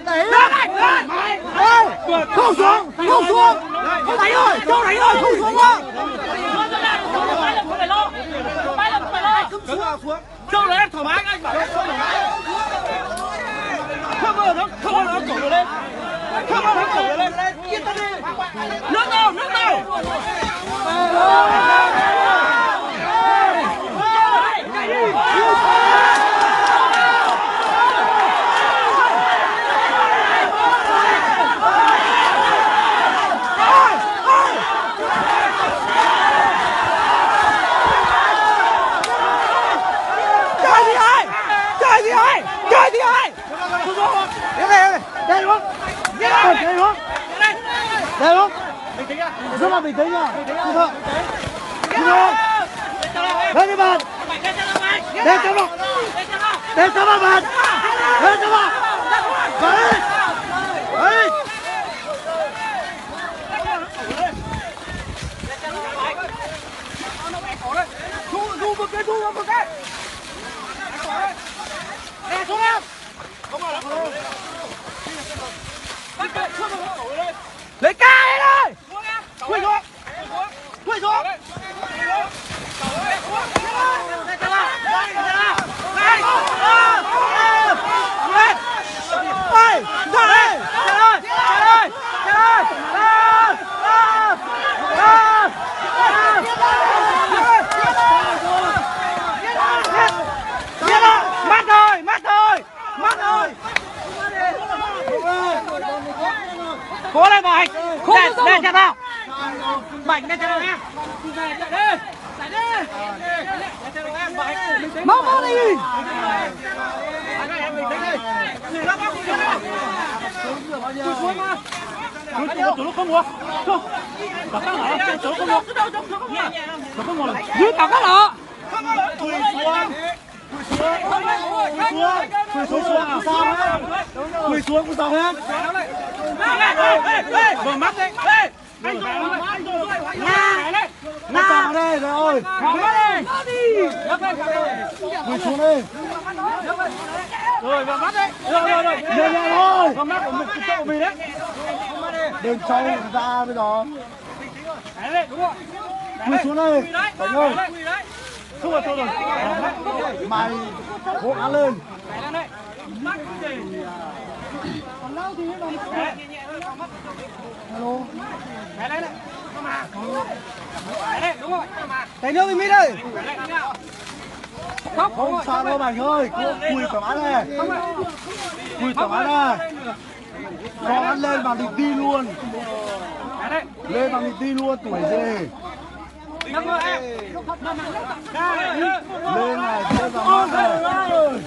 đẩy lên không xuống không xuống không đánh rồi không đánh rồi không xuống nữa Châu này em thoải mái anh bảo không bao giờ nó cổng được lên không bao giờ nó cổng được lên yên tâm đi nước đâu chơi gì ơi đây luôn bình tĩnh nhá rất là bình tĩnh nhá đây đi bạn đây cho nó bạn đây cho nó thu một cái nè xuống em không vào lấy ca lên ơi quỳ xuống cố lên bảo hành để cho tao bảnh để cho tao em chạy đi để cho tao em bảo hành mau đi em bình tĩnh đi người nó bác cúi xuống mà chủ lúc không mua không cả các lọ chủ không mua chủ không mua dưới cả các lọ cúi xuống sao hết vừa mắt đi nó vào đây rồi quỳ xuống đi rồi vào mắt đấy rồi vào mắt của mình chỗ của mình đấy đừng trâu ra bây giờ đấy đúng rồi quỳ xuống đây cảnh ơi không vào rồi mày cố gắng lên mắt gì còn lâu thì alo đấy mà đấy đúng rồi cái nước thì mít đây không sao đâu mày ơi quỳ thoải mái này quỳ thoải mái này cho ăn lên bằng địch đi luôn lên bằng địch đi luôn tuổi gì lên này lên vào mắt này